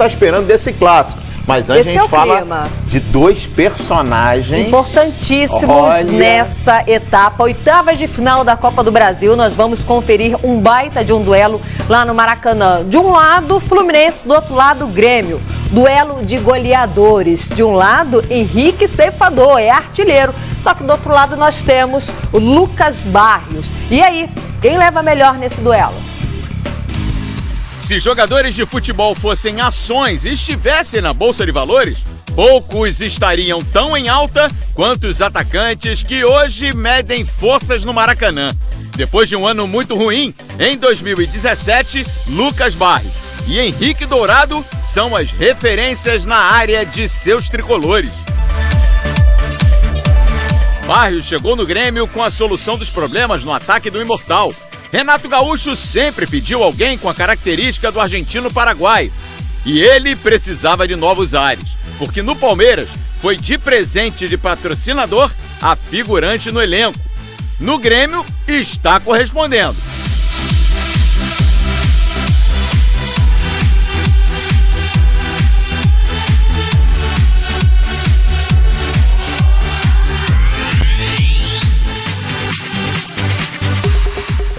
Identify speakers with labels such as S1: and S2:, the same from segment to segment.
S1: está esperando desse clássico. Mas antes a gente fala de dois personagens
S2: importantíssimos nessa etapa. Oitavas de final da Copa do Brasil. Nós vamos conferir um baita de um duelo lá no Maracanã. De um lado, Fluminense, do outro lado, Grêmio. Duelo de goleadores. De um lado, Henrique Ceifador, é artilheiro. Só que do outro lado nós temos o Lucas Barrios. E aí, quem leva melhor nesse duelo?
S3: Se jogadores de futebol fossem ações e estivessem na Bolsa de Valores, poucos estariam tão em alta quanto os atacantes que hoje medem forças no Maracanã. Depois de um ano muito ruim, em 2017, Lucas Barrios e Henrique Dourado são as referências na área de seus tricolores. Barrios chegou no Grêmio com a solução dos problemas no ataque do Imortal. Renato Gaúcho sempre pediu alguém com a característica do argentino paraguaio. E ele precisava de novos ares, porque no Palmeiras foi de presente de patrocinador a figurante no elenco. No Grêmio está correspondendo.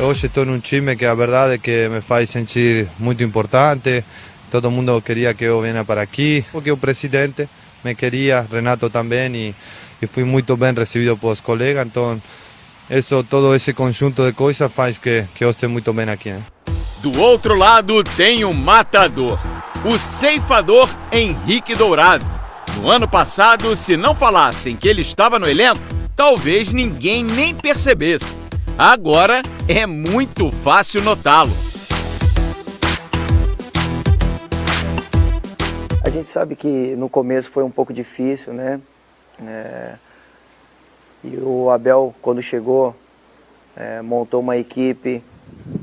S4: Hoje estou num time que a verdade é que me faz sentir muito importante. Todo mundo queria que eu venha para aqui, porque o presidente me queria, Renato também, e fui muito bem recebido pelos colegas. Então, todo esse conjunto de coisas faz que eu esteja muito bem aqui. Né?
S3: Do outro lado tem o matador, o ceifador Henrique Dourado. No ano passado, se não falassem que ele estava no elenco, talvez ninguém nem percebesse. Agora é muito fácil notá-lo.
S5: A gente sabe que no começo foi um pouco difícil, né? E o Abel, quando chegou, montou uma equipe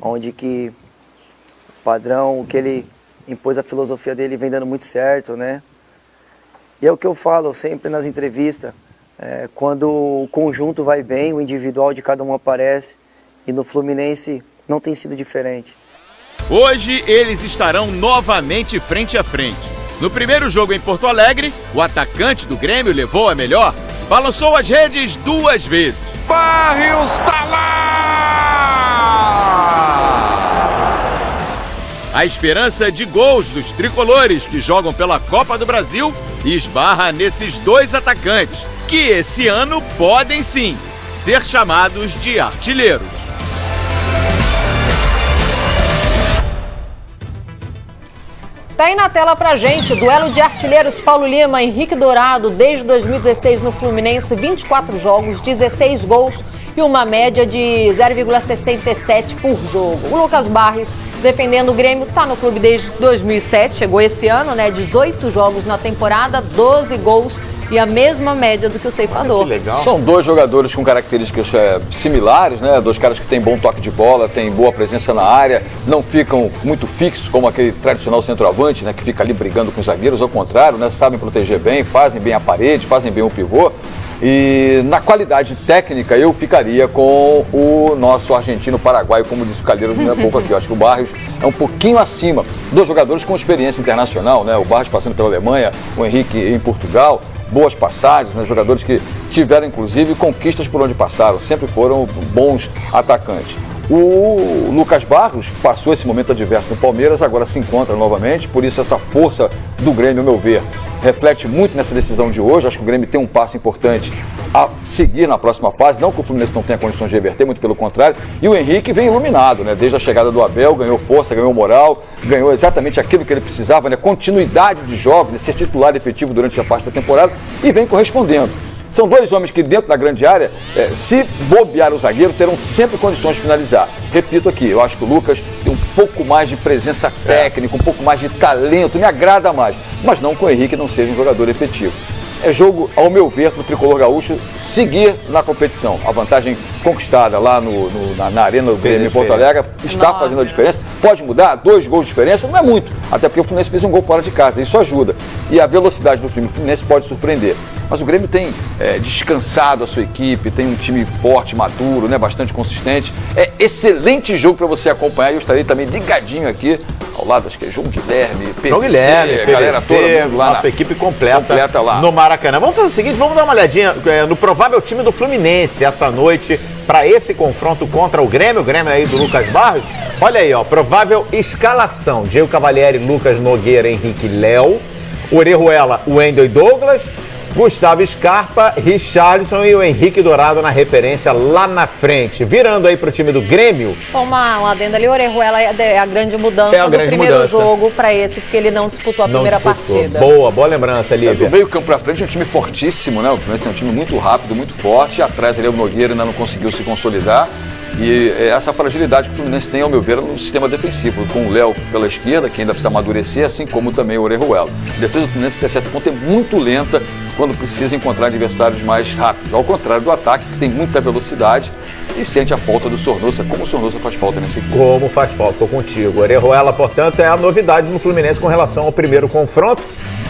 S5: onde que o padrão, o que ele impôs, a filosofia dele vem dando muito certo, né? E é o que eu falo sempre nas entrevistas. Quando o conjunto vai bem, o individual de cada um aparece, e no Fluminense não tem sido diferente.
S3: Hoje eles estarão novamente frente a frente. No primeiro jogo em Porto Alegre, o atacante do Grêmio levou a melhor, balançou as redes 2 vezes.
S6: Barrios está lá!
S3: A esperança de gols dos tricolores que jogam pela Copa do Brasil esbarra nesses dois atacantes, que esse ano podem sim ser chamados de artilheiros.
S2: Tá aí na tela pra gente, o duelo de artilheiros Paulo Lima, Henrique Dourado, desde 2016 no Fluminense, 24 jogos, 16 gols e uma média de 0,67 por jogo. O Lucas Barrios, defendendo o Grêmio, tá no clube desde 2007, chegou esse ano, né? 18 jogos na temporada, 12 gols e a mesma média do que o ceifador.
S1: Que legal.
S6: São dois jogadores com características similares, né? Dois caras que têm bom toque de bola, têm boa presença na área, não ficam muito fixos como aquele tradicional centroavante, né? Que fica ali brigando com os zagueiros, ao contrário, né? Sabem proteger bem, fazem bem a parede, fazem bem o pivô. E na qualidade técnica eu ficaria com o nosso argentino paraguaio, como disse o Calheiros há pouco aqui. Eu acho que o Barrios é um pouquinho acima dos jogadores com experiência internacional, né? O Barrios passando pela Alemanha, o Henrique em Portugal. Boas passagens, né? Jogadores que tiveram inclusive conquistas por onde passaram, sempre foram bons atacantes. O Lucas Barrios passou esse momento adverso no Palmeiras, agora se encontra novamente, por isso essa força do Grêmio, ao meu ver, reflete muito nessa decisão de hoje. Acho que o Grêmio tem um passo importante a seguir na próxima fase, não que o Fluminense não tenha condições de reverter, muito pelo contrário, e o Henrique vem iluminado, né? Desde a chegada do Abel, ganhou força, ganhou moral, ganhou exatamente aquilo que ele precisava, né? Continuidade de jogos, de ser titular efetivo durante a parte da temporada, e vem correspondendo. São dois homens que dentro da grande área, se bobear o zagueiro, terão sempre condições de finalizar. Repito aqui, eu acho que o Lucas tem um pouco mais de presença técnica, um pouco mais de talento, me agrada mais, mas não que o Henrique não seja um jogador efetivo. É jogo, ao meu ver, para o Tricolor Gaúcho seguir na competição. A vantagem conquistada lá na Arena do Grêmio em Porto Alegre está fazendo a diferença. Pode mudar, 2 gols de diferença, não é muito. Até porque o Fluminense fez um gol fora de casa, isso ajuda. E a velocidade do time Fluminense pode surpreender. Mas o Grêmio tem descansado a sua equipe, tem um time forte, maduro, né, bastante consistente. É excelente jogo para você acompanhar e eu estarei também ligadinho aqui ao lado, acho que é João Guilherme, PVC,
S1: João Guilherme,
S6: a galera
S1: PVC,
S6: toda, mundo lá
S1: nossa equipe completa
S6: lá
S1: no Maracanã. Vamos fazer o seguinte, vamos dar uma olhadinha no provável time do Fluminense essa noite para esse confronto contra o Grêmio aí do Lucas Barros. Olha aí, ó, provável escalação: Diego Cavalieri, Lucas Nogueira, Henrique Léo, Orejuela, Wendel e Douglas, Gustavo Scarpa, Richarlison e o Henrique Dourado na referência lá na frente. Virando aí pro time do Grêmio.
S2: Só uma adenda ali, o Orejuela é a grande mudança do primeiro jogo para esse, porque ele não disputou a primeira partida.
S1: Boa lembrança, Lívia.
S6: Do meio campo pra frente é um time fortíssimo, né? O Fluminense tem um time muito rápido, muito forte. Atrás ali o Nogueira ainda não conseguiu se consolidar. E essa fragilidade que o Fluminense tem, ao meu ver, no sistema defensivo, com o Léo pela esquerda, que ainda precisa amadurecer, assim como também o Orejuela. A defesa do Fluminense, até certo ponto, é muito lenta quando precisa encontrar adversários mais rápidos. Ao contrário do ataque, que tem muita velocidade e sente a falta do Sornosa. Como o Sornosa faz falta nesse equipe?
S1: Como faz falta, estou contigo. Orejuela, portanto, é a novidade no Fluminense com relação ao primeiro confronto.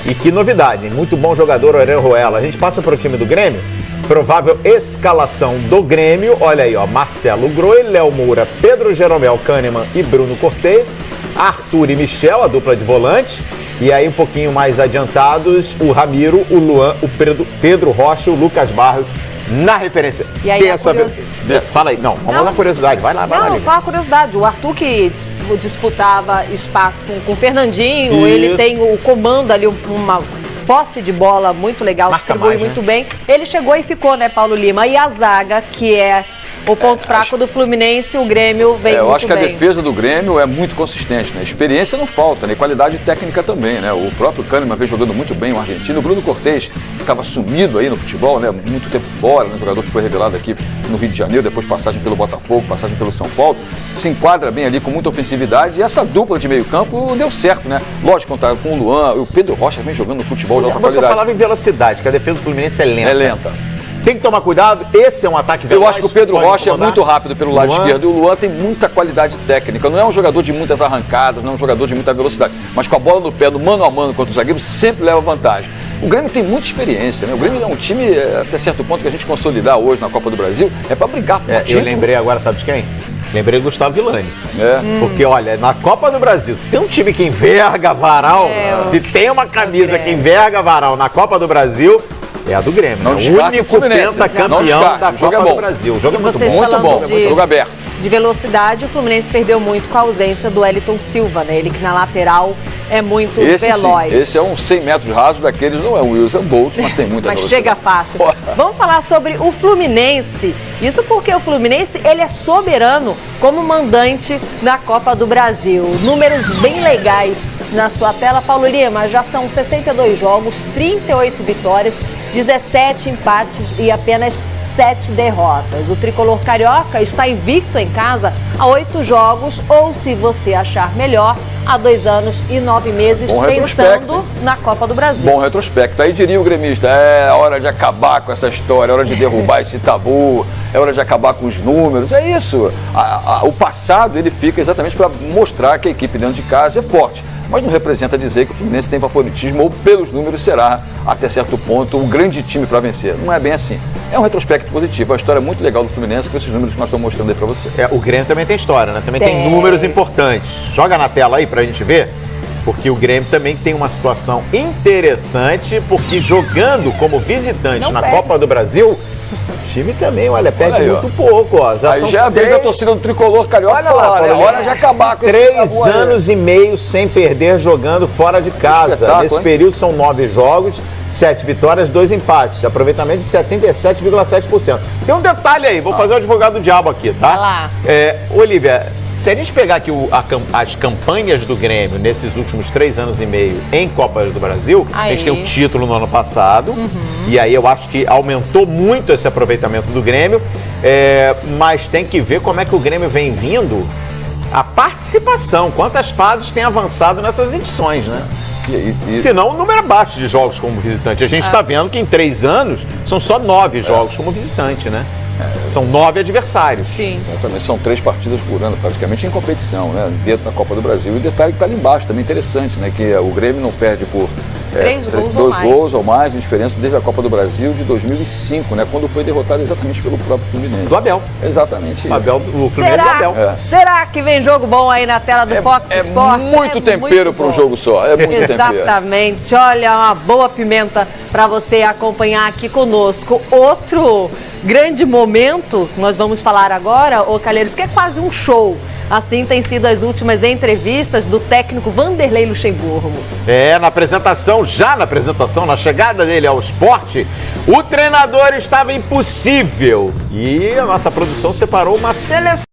S1: E que novidade, muito bom jogador Orejuela. A gente passa para o time do Grêmio. Provável escalação do Grêmio, olha aí, ó, Marcelo Groi, Léo Moura, Pedro Jeromel, Kahneman e Bruno Cortez, Arthur e Michel, a dupla de volante, e aí um pouquinho mais adiantados, o Ramiro, o Luan, o Pedro Rocha e o Lucas Barros na referência.
S2: E aí
S1: Fala aí, vamos na curiosidade, vai lá.
S2: Só a curiosidade, o Arthur que disputava espaço com o Fernandinho, ele tem o comando ali, uma posse de bola muito legal, distribui muito bem. Ele chegou e ficou, né, Paulo Lima? E a zaga, que é o ponto fraco do Fluminense, o Grêmio vem muito bem.
S6: Eu acho que a defesa do Grêmio é muito consistente, né? Experiência não falta, né? Qualidade técnica também, né? O próprio Kahneman vem jogando muito bem, o argentino. O Bruno Cortez, que estava sumido aí no futebol, né? Muito tempo fora, né? Jogador que foi revelado aqui no Rio de Janeiro, depois passagem pelo Botafogo, passagem pelo São Paulo. Se enquadra bem ali com muita ofensividade e essa dupla de meio campo deu certo, né? Lógico, contar com o Luan, o Pedro Rocha vem jogando no futebol de alta qualidade.
S1: Você falava em velocidade, que a defesa do Fluminense é lenta.
S6: É lenta.
S1: Tem que tomar cuidado, esse é um ataque veloz.
S6: Eu acho que o Pedro Rocha é muito rápido pelo lado esquerdo e o Luan tem muita qualidade técnica. Não é um jogador de muitas arrancadas, não é um jogador de muita velocidade. Mas com a bola no pé, no mano a mano contra os zagueiros, sempre leva vantagem. O Grêmio tem muita experiência, né? O Grêmio é um time, até certo ponto, que a gente consolidar hoje na Copa do Brasil, é para brigar por título.
S1: Eu lembrei agora, sabe de quem? Lembrei do Gustavo Villani. Porque, olha, na Copa do Brasil, se tem um time que enverga varal, se tem uma camisa que enverga varal na Copa do Brasil, é a do Grêmio. Não, né? O único pentacampeão da Copa do Brasil. O jogo é muito bom.
S6: Jogo aberto.
S2: De velocidade, o Fluminense perdeu muito com a ausência do Wellington Silva, né? Ele que na lateral é muito veloz.
S6: Esse é um 100 metros raso daqueles, não é o Wilson Bolt, mas tem muita velocidade.
S2: Mas chega fácil. Vamos falar sobre o Fluminense. Isso porque o Fluminense, ele é soberano como mandante na Copa do Brasil. Números bem legais na sua tela, Paulo Lima. Já são 62 jogos, 38 vitórias, 17 empates e apenas 7 derrotas. O tricolor carioca está invicto em casa há 8 jogos, ou se você achar melhor, há 2 anos e 9 meses pensando na Copa do Brasil.
S6: Bom retrospecto. Aí diria o gremista, é hora de acabar com essa história, é hora de derrubar esse tabu, é hora de acabar com os números. É isso. O passado, ele fica exatamente para mostrar que a equipe dentro de casa é forte. Mas não representa dizer que o Fluminense tem favoritismo ou pelos números será, até certo ponto, um grande time para vencer. Não é bem assim. É um retrospecto positivo, é uma história muito legal do Fluminense com esses números que nós estamos mostrando aí para você.
S1: O Grêmio também tem história, né? Também tem números importantes. Joga na tela aí pra gente ver, porque o Grêmio também tem uma situação interessante, porque jogando como visitante na Copa do Brasil, o time também, olha, perde muito pouco, ó.
S6: Aí já veio a torcida do tricolor carioca. Olha lá, é hora de acabar com
S1: 3 anos e meio sem perder jogando fora de casa. Nesse período são 9 jogos, 7 vitórias, 2 empates. Aproveitamento de 77,7%. Tem um detalhe aí, vou fazer o advogado do diabo aqui, tá?
S2: Vai lá.
S1: Olivia, se a gente pegar aqui as campanhas do Grêmio nesses últimos 3 anos e meio em Copas do Brasil, a gente tem o título no ano passado, e aí eu acho que aumentou muito esse aproveitamento do Grêmio, mas tem que ver como é que o Grêmio vem vindo, a participação, quantas fases tem avançado nessas edições, né? Senão o número é baixo de jogos como visitante. A gente está vendo que em 3 anos são só 9 jogos como visitante, né? São 9 adversários.
S2: Sim.
S6: Também são 3 partidas por ano, praticamente em competição, né? Dentro da Copa do Brasil. E o detalhe que está ali embaixo, também interessante, né? Que o Grêmio não perde por
S2: 3 gols ou
S6: 2
S2: mais.
S6: gols ou mais de diferença desde a Copa do Brasil de 2005, né? Quando foi derrotado exatamente pelo próprio Fluminense.
S1: Do Abel.
S6: Exatamente isso.
S1: O Fluminense do Abel.
S2: Será que vem jogo bom aí na tela do Fox Sports?
S6: Muito tempero para um jogo só. É muito tempero.
S2: Exatamente. Olha, uma boa pimenta para você acompanhar aqui conosco. Outro grande momento que nós vamos falar agora, ô Calheiros, que é quase um show. Assim tem sido as últimas entrevistas do técnico Vanderlei Luxemburgo.
S1: Na apresentação, na chegada dele ao esporte, o treinador estava impossível. E a nossa produção separou uma seleção